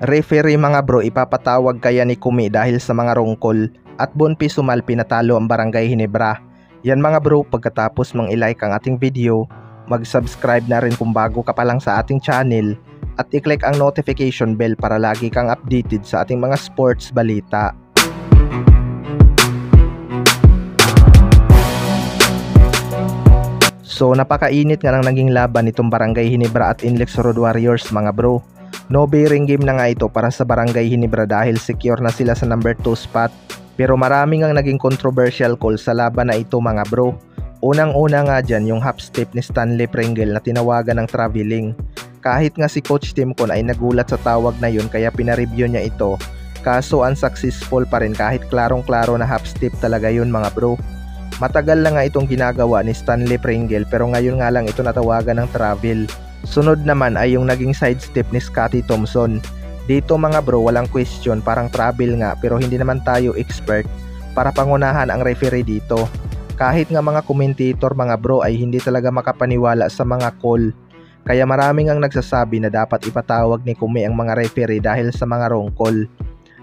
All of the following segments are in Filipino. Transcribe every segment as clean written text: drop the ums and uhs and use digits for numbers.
Referee mga bro, ipapatawag kaya ni Kumi dahil sa mga rungkol at Bonpi Sumal pinatalo ang Barangay Ginebra. Yan mga bro, pagkatapos mang i-like ang ating video, mag-subscribe na rin kung bago ka pa lang sa ating channel at i-click ang notification bell para lagi kang updated sa ating mga sports balita. So napakainit nga nang naging laban nitong Barangay Ginebra at Inlex Road Warriors mga bro. No bearing game na nga ito para sa Barangay Ginebra dahil secure na sila sa number 2 spot. Pero maraming ang naging controversial call sa laban na ito mga bro. Unang-una nga dyan yung half step ni Stanley Pringle na tinawagan ng traveling. Kahit nga si Coach Timcon ay nagulat sa tawag na yun kaya pinareview niya ito. Kaso unsuccessful pa rin kahit klarong-klaro na half step talaga yun mga bro. Matagal na nga itong ginagawa ni Stanley Pringle pero ngayon nga lang ito natawagan ng travel. Sunod naman ay yung naging side step ni Scotty Thompson. Dito mga bro walang question, parang travel nga pero hindi naman tayo expert para pangunahan ang referee dito. Kahit nga mga commentator mga bro ay hindi talaga makapaniwala sa mga call. Kaya maraming ang nagsasabi na dapat ipatawag ni Kumi ang mga referee dahil sa mga wrong call.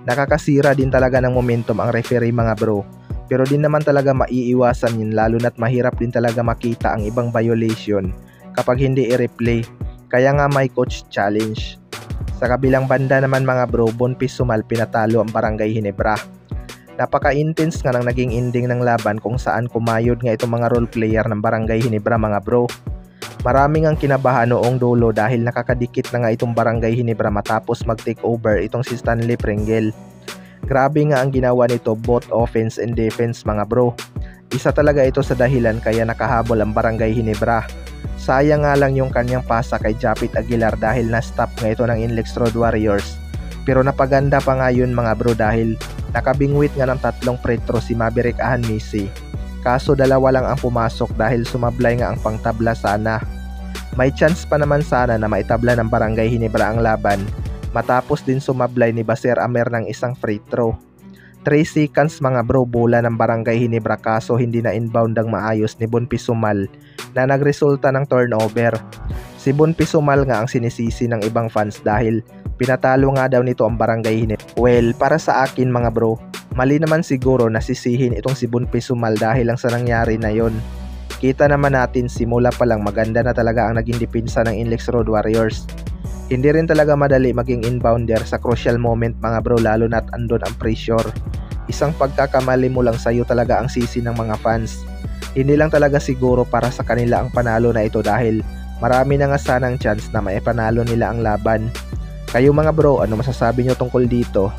Nakakasira din talaga ng momentum ang referee mga bro. Pero din naman talaga maiiwasan yun lalo na't mahirap din talaga makita ang ibang violation kapag hindi i-replay. Kaya nga may coach challenge. Sa kabilang banda naman mga bro, Bonpi Sumal pinatalo ang Barangay Ginebra. Napaka-intense nga nang naging ending ng laban kung saan kumayod nga itong mga role player ng Barangay Ginebra mga bro. Maraming ang kinabahan noong dulo dahil nakakadikit na nga itong Barangay Ginebra matapos mag-take over itong si Stanley Pringle. Grabe nga ang ginawa nito both offense and defense mga bro. Isa talaga ito sa dahilan kaya nakahabol ang Barangay Ginebra. Sayang nga lang yung kanyang pasa kay Japit Aguilar dahil na-stop nga ito ng Inlex Road Warriors. Pero napaganda pa nga yun mga bro dahil nakabingwit nga ng 3 free throw si Maverick Ahanmisi. Kaso dalawa lang ang pumasok dahil sumablay nga ang pangtabla sana. May chance pa naman sana na maitabla ng Barangay Ginebra ang laban matapos din sumablay ni Baser Amer ng isang free throw. 3 seconds mga bro bola ng Barangay Ginebra kaso hindi na inbound ang maayos ni Bonpi Sumal na nagresulta ng turnover. Si Bonpi Sumal nga ang sinisisi ng ibang fans dahil pinatalo nga daw nito ang Barangay Ginebra. Well, para sa akin mga bro, mali naman siguro na sisihin itong si Bonpi Sumal dahil lang sa nangyari na yon. Kita naman natin simula pa lang maganda na talaga ang naging depensa ng Inlex Road Warriors. Hindi rin talaga madali maging inbounder sa crucial moment mga bro lalo na't andon ang pressure. Isang pagkakamali mo lang sa'yo talaga ang sisi ng mga fans. Hindi lang talaga siguro para sa kanila ang panalo na ito dahil marami na nga sanang chance na maipanalo nila ang laban. Kayo mga bro, ano masasabi nyo tungkol dito?